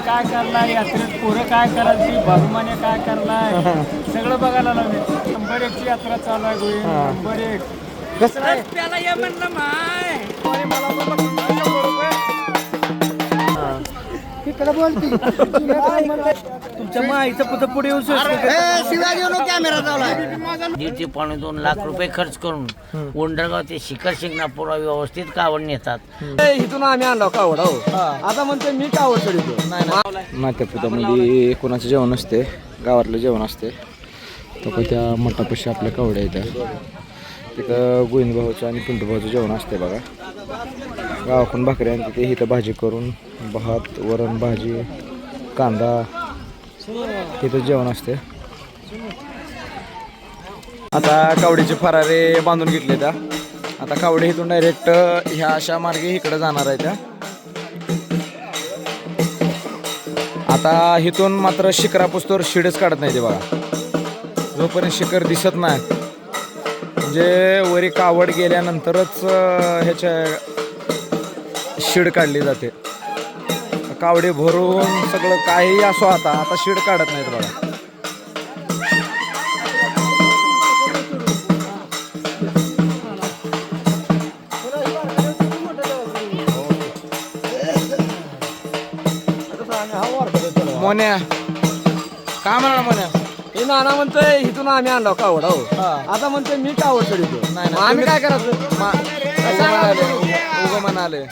काय करलाय, यात्रेत पोरं काय करायची, बहुमाने काय करलाय, सगळं बघायला लागले. नंबर 1ची यात्रा चालू आहे गोळी, नंबर 1. कसं काय त्याला ये म्हणलं माय. तुमच्या माईचं पुढे पुढे येऊन दीड ते पावणे 2 लाख रुपये खर्च करून उंडरगाव ते शिखर शिंगणापूर व्यवस्थित कावड नेतात. इथून आम्ही आणलो कावड हो. आता म्हणते मी कावड चढवतो. नात्यापुतामध्ये कोणाचं जेवण असते, गावातलं जेवण असते. तर त्या मठापाशी आपल्या कावड्या येतात. तिथं गोविंद भाऊचं आणि पिंटू भाऊचं जेवण असते बघा. गावाकडून भाकरी आणि तिथे इथं भाजी करून भात, वरण, भाजी, कांदा तिथं जेवण असते. आता कावडीचे फरारे बांधून घेतले त्या. आता कावडी इथून डायरेक्ट ह्या अशा मार्गे इकडे जाणार आहे त्या. आता इथून मात्र शिखरापुस्तोर शिडच काढत नाही ते बघा. जोपर्यंत शिखर दिसत नाही म्हणजे वरी कावड गेल्यानंतरच ह्याच्या शिड काढली जाते. कावडे भरून सगळं काही असो आता शिड काढत नाहीत बघा. मोन्या काय म्हणा मोन्या, हे नाना म्हणतोय इथून आम्ही आणलो कावड हो. आता म्हणते मी कावड चढवतो. नाही मग आम्ही काय करायचं? उगं म्हणाले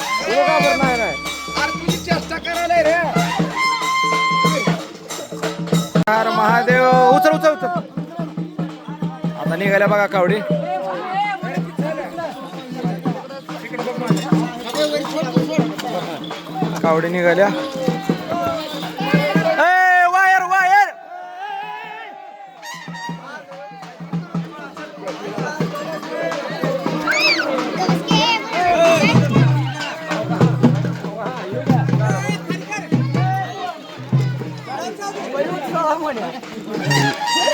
नाही हर महादेव. उचल उचल उचल. आता निघाल्या बघा कावडी. कावडी निघाल्या. Wire wire.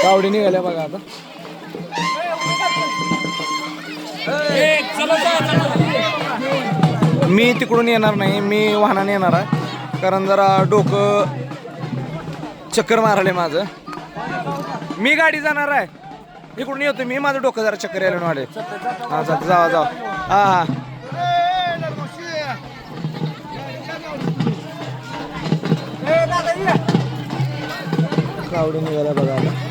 कावडी निघाल्या बघा आता. मी तिकडून येणार नाही, मी वाहनाने येणार आहे. कारण जरा डोकं चक्कर मारले माझं. मी गाडी जाणार आहे, इकडून येतो मी. माझं डोकं जरा चक्कर यायला वाढे. हा चालतं, जावा जावा. हा हा कावडी निघाल्या बघा आता.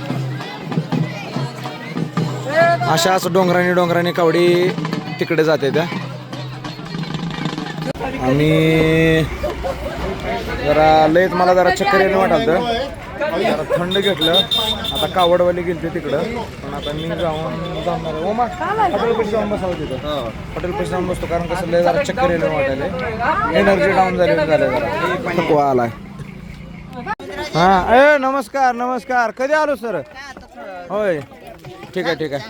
अशाच डोंगराने कावडी तिकडे जाते त्या. आणि जरा लयच मला जरा चक्कर येणं वाटायचं. जरा थंड घेतलं. आता कावडवाली गेलते तिकडं, पण आता मी जाणार आहे. ओमा हॉटेलपाशी जाऊन बसावं तिथं. हॉटेलपाशी जाऊन बसतो, कारण कसं लय जरा चक्कर येणं वाटायला. एनर्जी डाऊन झालं जरा. थकवा आलाय. हा नमस्कार नमस्कार. कधी आलो सर? होय ठीक आहे ठीक आहे.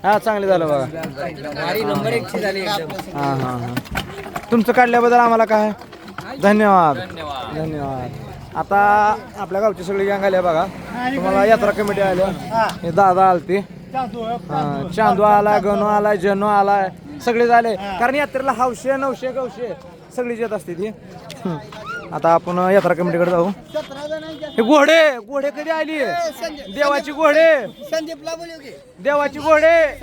हा चांगले झालं बघा. नंबर 1ची झाली. हां हां हां. तुमचं काढल्याबद्दल आम्हाला काय धन्यवाद धन्यवाद. आता आपल्या गावची सगळी गँग आली बघा. तुम्हाला यात्रा कमिटी आल्या. हे दादा आलती, चांदू आलाय, गणू आलाय, जनू आलाय, सगळे झाले. कारण यात्रेला हौशे नवशे गवशे सगळीच येत असते ती. आता आपण यात्रा कमिटीकडे जाऊ. हे घोडे घोडे कधी आली? देवाची घोडे, देवाची घोडे,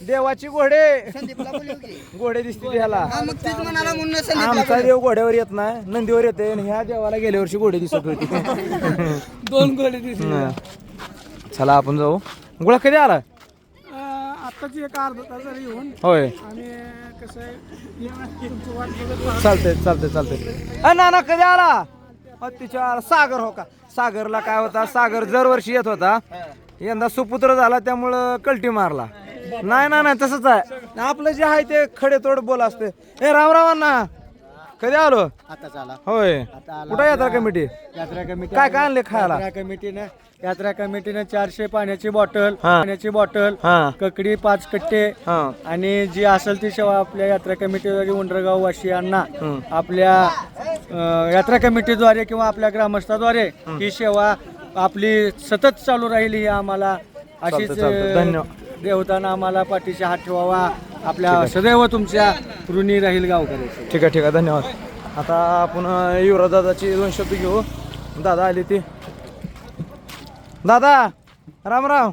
देवाची घोडे. घोडे दिसते ह्याला. आमचा देव घोड्यावर येत नाही, नंदीवर येते. ह्या देवाला गेल्या वर्षी घोडे दिसत होती. 2 घोडे दिसले. चला आपण जाऊ. गोळा कधी आला? आत्ताची एक अर्धा तास जरी येऊन. होय आणि कसं आहे, चालतंय चालतंय चालतंय. ना कधी आला? तिच्या सागर हो का? सागरला काय होता, सागर दरवर्षी येत होता. यंदा सुपुत्र झाला त्यामुळं कल्टी मारला. नाही ना नाही तसंच आहे आपलं जे आहे ते खडे तोड बोल असते. हे रामरावांना कधी आलो? आता चला. होय कुठं यात्रा कमिटी? यात्रा कमिटी काय काय आणले खायला? यात्रा कमिटीने 400 पाण्याची बॉटल, ककडी 5 कट्टे आणि जी असेल ती सेवा आपल्या यात्रा कमिटीद्वारे उंडरगाव वासियांना आपल्या यात्रा कमिटीद्वारे किंवा आपल्या ग्रामस्थाद्वारे ही सेवा आपली सतत चालू राहील. ही आम्हाला अशीच धन्यवाद. देवताना आम्हाला पाठीशी हात ठेवावा. आपल्या सदैव तुमच्या ऋणी राहील गावकरी. ठीक आहे ठीक आहे धन्यवाद. आता आपण युवराज दादाची 2 शब्द घेऊ. दादा आले ते. दादा राम राम.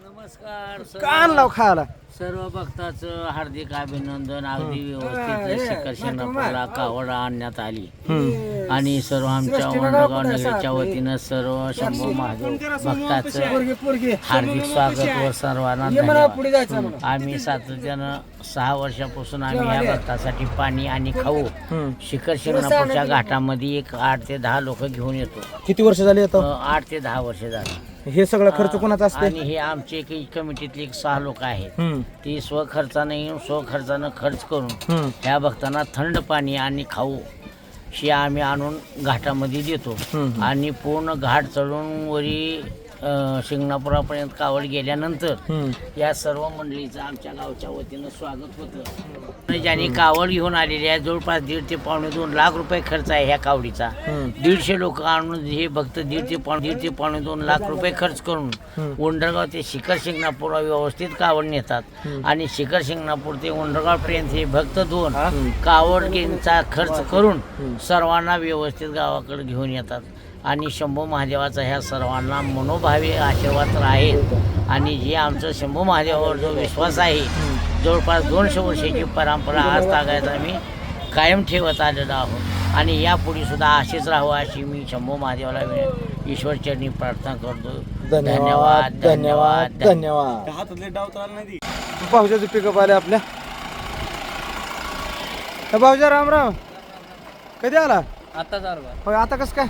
नमस्कार कान लाव खायला. सर्व भक्ताचं हार्दिक अभिनंदन. अगदी व्यवस्थित शिखर शिंगणापूरला कावड आणण्यात आली आणि सर्व आमच्या वंडगाव नगरच्या वतीनं सर्व शंभू महादेव भक्ताचं हार्दिक स्वागत व सर्वांना धन्यवाद. आम्ही सातत्यानं 6 वर्षापासून आम्ही या भक्तासाठी पाणी आणि खाऊ शिखर शिंगणापूरच्या घाटामध्ये 8 ते 10 लोक घेऊन येतो. किती वर्ष झाली आता? 8 ते 10 वर्ष झाली. हे सगळं खर्च कोणाचा असते? आणि हे आमचे काही कमिटीतले 6 लोक आहेत. ती स्वखर्चाने येऊन स्वखर्चानं खर्च करून ह्या भक्तांना थंड पाणी आणि खाऊ हे आम्ही आणून घाटामध्ये देतो. आणि पूर्ण घाट चढून वरी शिंगणापुरापर्यंत कावड गेल्यानंतर या सर्व मंडळीचं आमच्या गावच्या वतीनं स्वागत होतं. ज्यांनी कावड घेऊन आलेली आहे जवळपास 1.5 ते पावणे 2 लाख रुपये खर्च आहे ह्या कावडीचा. 150 लोक आणून हे भक्त 1.5 ते पावणे 2 लाख रुपये खर्च करून उंडरगाव ते शिखर शिंगणापूर व्यवस्थित कावड नेतात आणि शिखर शिंगणापूर ते उंडरगाव पर्यंत हे भक्त 2 कावडचा खर्च करून सर्वांना व्यवस्थित गावाकडे घेऊन येतात. आणि शंभू महादेवाचा ह्या सर्वांना मनोभावे आशीर्वाद तर आहेत. आणि जे आमचं शंभू महादेवावर जो विश्वास आहे जवळपास 200 वर्षाची परंपरा आज तागायत आम्ही कायम ठेवत आलेलो आहोत. आणि यापुढे सुद्धा अशीच राहावं अशी मी शंभू महादेवाला ईश्वरचरणी प्रार्थना करतो. धन्यवाद धन्यवाद धन्यवाद. भाऊजाचं पिकअप आले आपल्या. भाऊजा राम राम. कधी आला? आता चालू होय. आता कसं काय?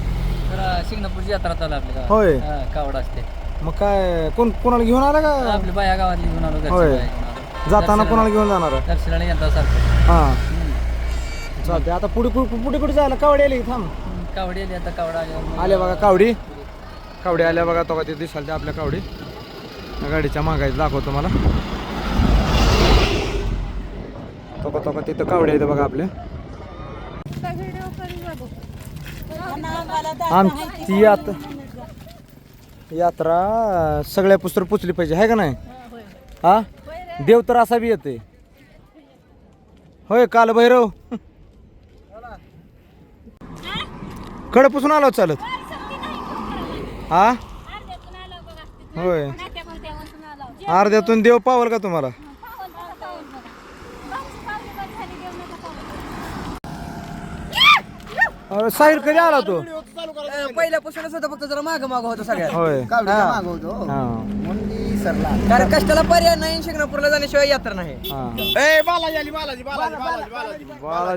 शिंगणापूरची यात्रा चालू आपल्या होय. कावड असते. मग काय कोणाला घेऊन आला का? आपल्या बाया गावातली घेऊन आलो. होय. जाताना कोणाला घेऊन जाणार? दर्शनाला यंत्रा सारखं. हा चालते. आता पुढे कुठे जायला? कावडी आली. थांब. कावडी आली आता. कावड आल्या बघा कावडी आल्या बघा. तो का ते दिसाल ते आपल्या कावडी गाडीच्या मागायचं दाखवतो मला. तो का तिथं कावडी येतं बघा आपल्या. आमची यात्रा सगळ्या पुस्तक पुचली पाहिजे आहे का नाही? हा देव तर असा बी येते. होय. काल भैरव कड पुसून आलो चालत. हा होय. अर्ध्यातून देव पावल का तुम्हाला? साहिर कधी आला तो? पहिल्यापासूनच होता. फक्त जरा माग होतो सगळ्या. होय. माग होतो. कारण कष्टाला पर्याय नाही. शिंगणापूरला जाण्याशिवाय यात्रा नाही. बालाजी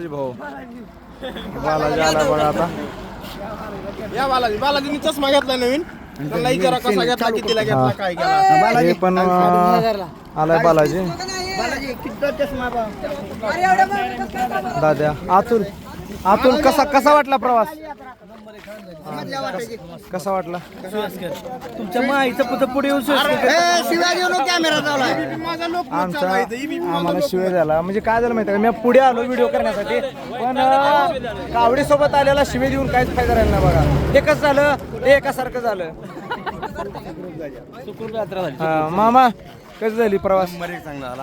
भाऊ. बालाजी आला बघा आता. या बालाजीने चष्मा घेतला नवीन. त्याला विचारा कसा घेतला, कितीला घेतला, काय केला. हे पण आलाय बालाजी. दादा आतून कसा वाटला प्रवास? कसा वाटला? तुमच्या माईचं पुढे येऊन आम्हाला शिवाय झाला. म्हणजे काय झालं माहिती का? मी पुढे आलो व्हिडिओ करण्यासाठी पण कावडी सोबत आलेला शिवे देऊन काहीच फायदा राहिला नाही बघा. हे कसं झालं? हे एकासारखं झालं. मामा कशी झाली प्रवास?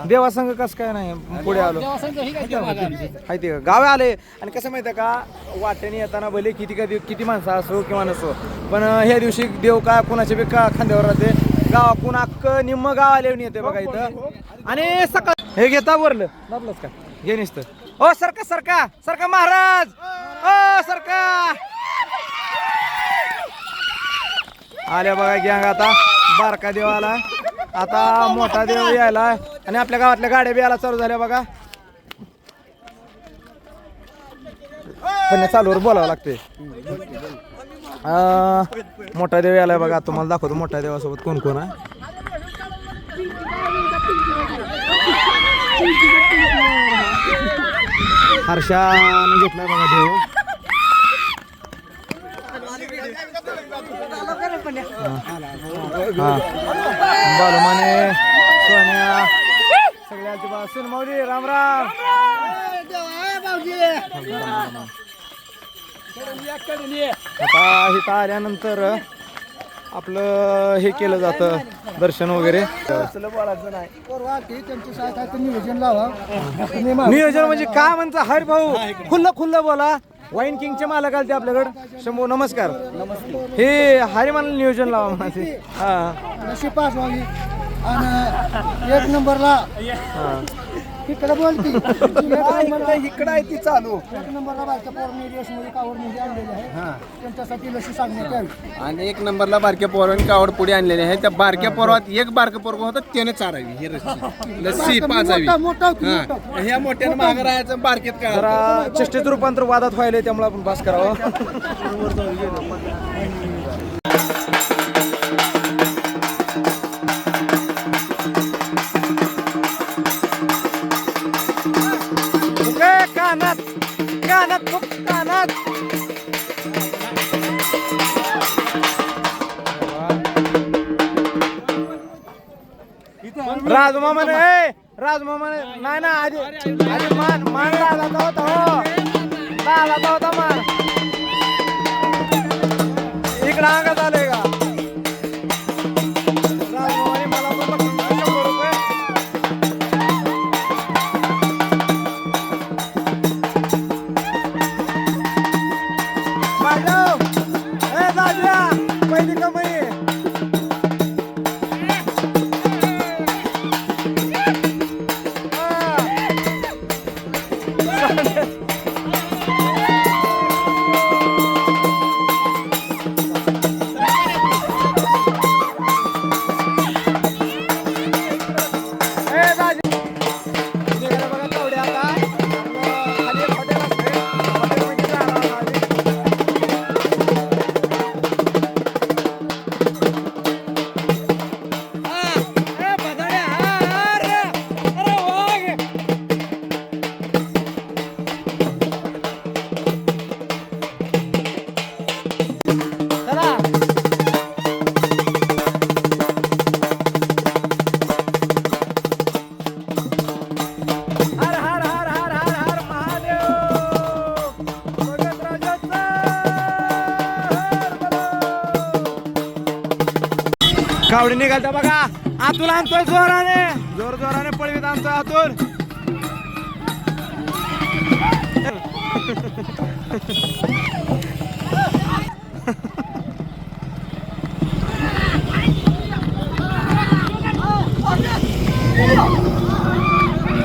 देवासंग कसं काय नाही पुढे आलो? माहिती का गावे आले. आणि कसं माहिती का वाटेने येताना भले किती माणसं असो किंवा नसो पण ह्या दिवशी देव का कुणाच्या बी का खांद्यावर राहते. गावाकून अख्खं निम्म गाव आले येते बघा इथं. आणि सकाळ हे घेता वरलं दाबलंच का घे निसतं. ओ सरका महाराज. ओ सरका आल्या बघा गँग. आता बारका देव आला. आता मोठा देव यायला. आणि आपल्या गावातल्या गाड्या बी यायला चालू झाल्या बघा. पण चालूवर बोलावं लागते. मोठा देव यायला बघा. तुम्हाला दाखवतो मोठ्या देवासोबत कोण कोण आहे. हर्षाने घेतलाय बघा देव. बालुमाने सोन्या सगळ्याची बा. सुनमावली राम राम. आता इथं आल्यानंतर आपलं हे केलं जातं दर्शन वगैरे. नियोजन म्हणजे काय म्हणता हरी भाऊ? खुल्लं बोला. वाईन किंगचे मालक आले ते आपल्याकडे. शंभू नमस्कार. नमस्ते. हे हरिमान नियोजन लावा माझे. हा नशी पास व्हावी आणि एक नंबरला इकडे बोलती इकडं आहे ती चालू. एक नंबरला बायका पोरणी रेसमध्ये कावड मध्ये आणलेली आहे त्यांच्यासाठी लशी सांगण्यात यावी. आणि एक नंबरला बारक्या पोरांनी कावड पुढे आणलेली आहे. त्या बारक्या पोरात एक बारकं पोरगं होतं त्याने चारावी ही लस्सी पाजावी. मोठा हा. ह्या मोठ्यानं मागं राहायचं बारकेत काय जरा चेष्टेत रूपांतर वादात व्हायला त्यामुळे आपण पास करावं. कानात कानात खूप कानात. राजमामाने नाही ना आधी मान दादाचा होता. हो दादाचा होता मान. इकडं अंगात आलंय का राजमामाने मला पण बघितलं 100 रुपये. पहिली कमाई. कावडी निघालता बघा. आतून आणतोय जोराने पळवीत आणतोय आतून.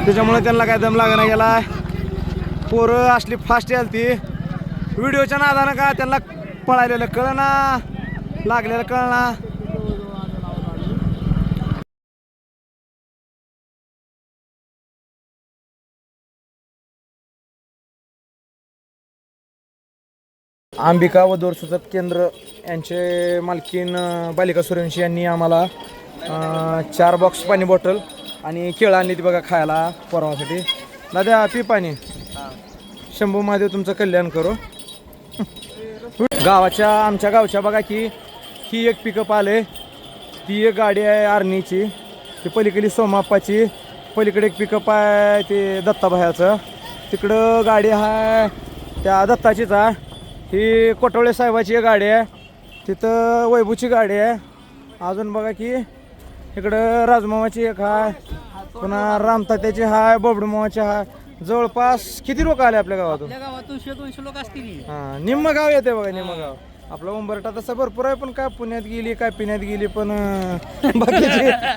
त्याच्यामुळे त्यांना काय दम लागणार गेलाय. पोरं असली फास्ट याल ती व्हिडिओच्या नादानं का त्यांना पळायलेलं कळना लागलेलं कळना. अंबिका व दोरसूचक केंद्र यांचे मालकीन बालिका सूर्यवंशी यांनी आम्हाला 4 बॉक्स पाणी बॉटल आणि केळं आणली ती बघा खायला पोरावासाठी. दादा पी पाणी. शंभू महादेव तुमचं कल्याण करो. आमच्या गावच्या बघा की ही एक पिकअप आले. ती एक गाडी आहे आर्नीची. ती पलीकडे सोमाप्पाची. पलीकडे एक पिकअप आहे ते दत्ताभायाचं. तिकडं गाडी आहे त्या दत्ताचीच आहे. ही कोटवळे साहेबाची एक गाडी आहे. तिथं वैभूची गाडी आहे. अजून बघा की इकडं राजमामाची एक आहे. पुन्हा रामतात्याची आहे. बबडूमामाची आहे. जवळपास किती लोक आले आपल्या गावातून? गावातून 100-200 लोक असतील. हां निम्म गाव येते बघा. निम्म गाव आपला उंबरठा तसा भरपूर आहे. पण काय पुण्यात गेली काय पिण्यात गेली पण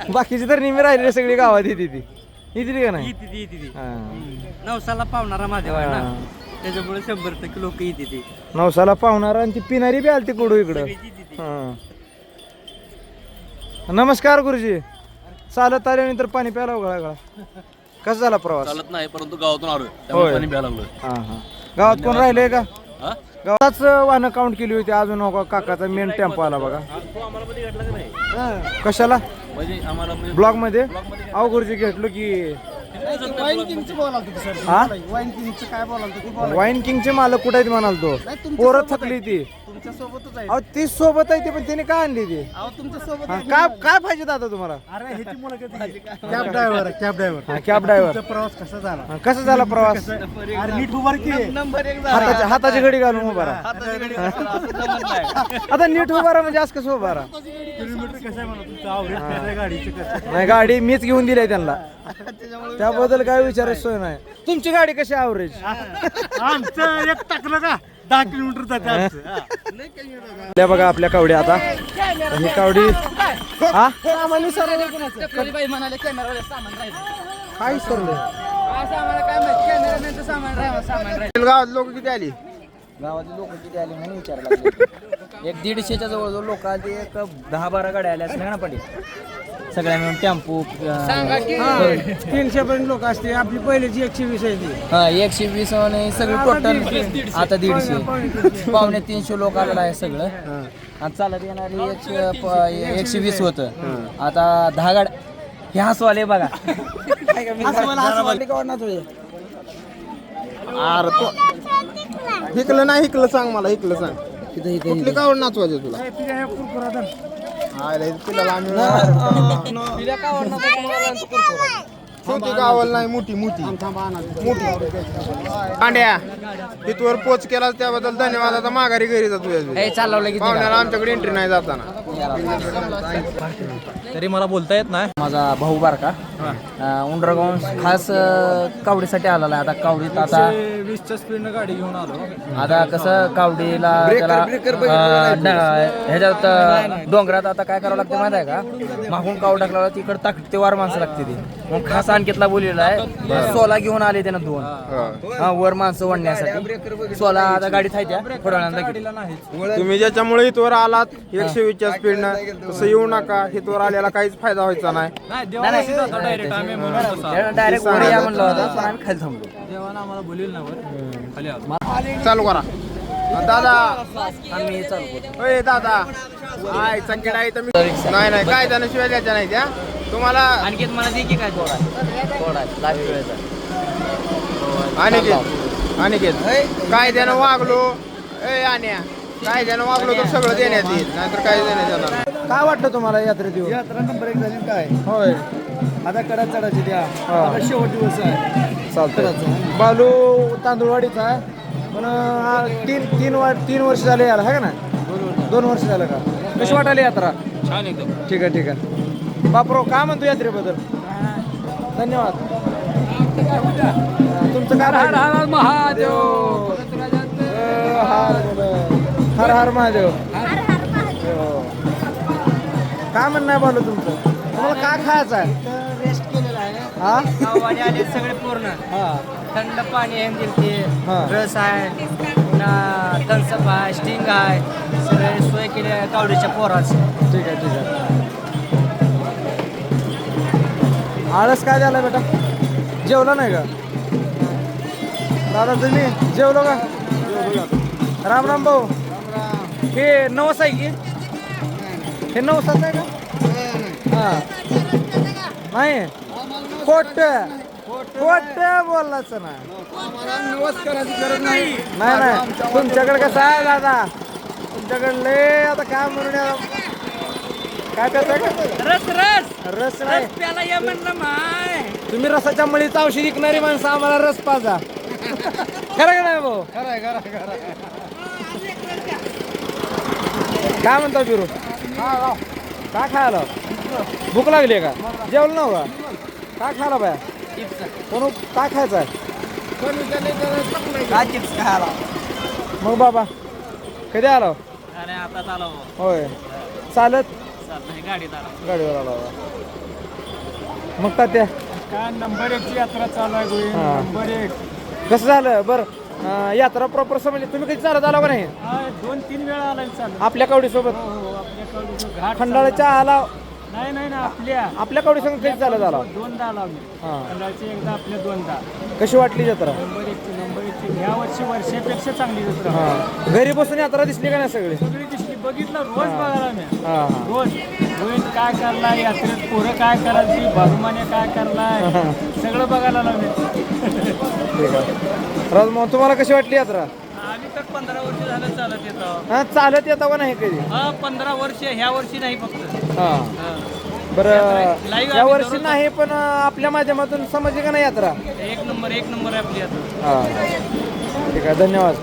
बाकीची तर निम्मी राहिलेली सगळी गावात येते ती. येते का नाही? हां नवसाला पावणारा महादेव आहे ना, त्याच्यामुळे 100% लोक येते ते. नवसाला पावणार आणि ती पिणारी बी आली ती कुडू इकडं. हां नमस्कार गुरुजी. चालत आल्यानंतर पाणी प्यायला गळा कसा झाला प्रवास? चालत नाही परंतु गावातून आलोय त्यामुळे पाणी प्यायला लागलोय. हां हां गावात कोण राहिलंय का? गावातच वाहनं काउंट केली होती. अजून हो काकाचा मेन टेम्पो आला बघा. कशाला? म्हणजे आम्हाला ब्लॉग मध्ये अहो गुरुजी घेतलो की वाईन किंगचं बोलाल सर. हा वाईन किंगचं काय बोलाल वाईन किंगचे मालक कुठे आहेत म्हणाल तो. पोरं थकली ती. तुमच्या सोबतच आहे. अहो ती सोबत आहे ती पण तिने काय आणली ती? अहो तुमच्या सोबत हा, काय काय पाहिजे दादा तुम्हाला? अरे ह्याची मुलाखत cab driver cab driver. Cab driver प्रवास कसा झाला? कसा झाला प्रवास? अरे नीट उभार की. हाताची घडी घालून उभा राहा. आता नीट उभा राहा म्हणजे आज कसं उभा राहा? किलोमीटर कसं आहे म्हणा तुमचं आवरेज कसं आहे गाडीचं कसं? नाही गाडी मीच घेऊन दिली त्यांना. त्याबद्दल काय विचारायची सोय नाही. तुमची गाडी कशी ॲव्हरेज? आमचं एक टाकलं का 10 किलोमीटर जाते आमचं. त्या बघा आपल्या कावडी आता ही कावडी हा काय सरलं गावात लोक किती आली? गावातले लोक किती आले म्हणून विचारायला लागले. एक 150च्या जवळजवळ लोक आले. एक 10-12 गाड्या आल्या असल्या ना पाठी सगळ्या मिळून टेम्पो 300 पर्यंत लोक असते. आपली पहिल्याची 120 आहे ती. 120 आणि सगळी टोटल आता 150 250 लोक आलेलं आहे सगळं. आणि चालत येणारी 120 होतं. आता 10 गाड्या हे हसवाले बघा. अरे तो हिकलं नाही हिकलं सांग मला हिकलं सांग. कुठली कावड नाचवायची तुला? छोटी कावड नाही मोठी मोठी पांड्या तिथवर पोच केला त्याबद्दल धन्यवाद. आता माघारी घरी जातो पाहुण्याला आमच्याकडे एंट्री नाही जाताना. तरी मला बोलता येत नाही. माझा भाऊ बारका उंडरगाव खास कावडीसाठी आलेला आहे. आता कावडीत आता 20च्या स्पीडनं गाडी घेऊन आलो. आता कसं कावडीला त्याला ह्याच्यात डोंगरात आता काय करावं लागतं माहिती आहे का? मागून कावड टाकला तिकडे ताकदीते वार माणसं लागते ती. मग खास आणखीतला बोललेला आहे 16 घेऊन आले त्यानं 2 वर माणसं वडण्यासाठी. 16 आता गाडीत आहे त्या थोड्या वेळानं. तुम्ही ज्याच्यामुळे इथवर आलात 120च्या स्पीडनं तसं येऊ नका. इथवर आल्याला काहीच फायदा व्हायचा नाही. डायरेक्ट वर या म्हणलं होतं पण आम्ही खाली थांबलो. चालू करा दादा. आम्ही चालू करतो. होय दादा आय संकेत आहे तर मी नाही नाही काय त्यानं शिवाय द्यायच्या नाही त्या तुम्हाला. आणखी मला दे की काय थोडा लाईफ वेळेचा अनिकेत काय त्यानं वागलो आण्या काय त्यानं वागलो तर सगळं देण्यात येईल नाहीतर काय देण्यात येणार नाही. काय वाटतं तुम्हाला यात्रेत येऊन? यात्रा नंबर 1 झाली काय. होय आता कडा चढायची द्या. आता शेवट दिवस आहे. चालतं. बालू तांदूळवाडीचा आहे पण 3 वर्ष झाले याला आहे का ना? 2 वर्ष झालं का? कशी वाटायली यात्रा? छान एकदम. ठीक आहे ठीक आहे. बापरो काय म्हणतो यात्रेबद्दल? धन्यवाद. तुमचं काय? हर हर महादेव. हर हर महादेव. काय म्हणणं आहे बालू तुमचं? तुम्हाला काय खायचं आहे? रेस्ट केलेला आहे. हा गाववाले आले सगळे पूर्ण. हा थंड पाणी आहे दिलते. हा. रस आहे पुन्हा थम्सअप आहे स्टिंग आहे. सगळे सोय केली आहे कावडीच्या पोराची. ठीक आहे ठीक आहे. आळस काय झालं बेटा? जेवला नाही का दादा? तुम्ही जेवलो का? राम राम भाऊ. हे नवस आहे की? हे नवसाच आहे का? हा नाही खोट बोललाच ना. नाही नाही तुमच्याकडे कसं आहे दादा? तुमच्याकडे लय आता काय म्हणून काय करताय का? रस नाही. तुम्ही रसाच्या मळीचं औषध विकणारी माणसं आम्हाला रस पाजा. खरं का नाही भाऊ? काय म्हणतो बिरू? काय खायला? भूक लागली का? जेवलं नव्ह का? काय खायला बाया? कोण काय खायचं आहे? काय चिप्स खायला? मग बाबा कधी आलो? आता आलो. होय चालत गाडीत आलो. गाडीवर आला मग तात्या काय नंबर 1ची यात्रा चालू आहे गोविंद. हा. नंबर 1. कसं झालं बरं? यात्रा प्रॉपर समजली. तुम्ही कधी चालत आला का नाही? 2-3 वेळा आला चालू. आपल्या कावडीसोबत आपल्याकडे घाट खंडाळाच्या आला? नाही आपल्या कावडी संग कधी चालत आला? 2दा आला मी. हा. खंडाळची एकदा आपल्या 2दा. कशी वाटली जत्रा? नंबर 1ची ह्या वर्षी वर्षापेक्षा चांगली जत्रा. हा घरी बसून यात्रा दिसली का नाही सगळी? सगळी दिसली बघितलं रोज बघायला मी. हा हा रोज गोविंद काय करलाय यात्रेत पोरं काय करायची बाबूमाने काय करलाय सगळं बघायला लागले. ठीक आहे. राजमोहन तुम्हाला कशी वाटली यात्रा? आम्ही तर 15 वर्ष झालं चालत येतो. हा चालत येता का नाही कधी? 15 वर्ष ह्या वर्षी नाही फक्त. हा बरं या वर्षी नाही पण आपल्या माध्यमातून समजली का नाही यात्रा? एक नंबर आहे आपली यात्रा. हा ठीक आहे धन्यवाद.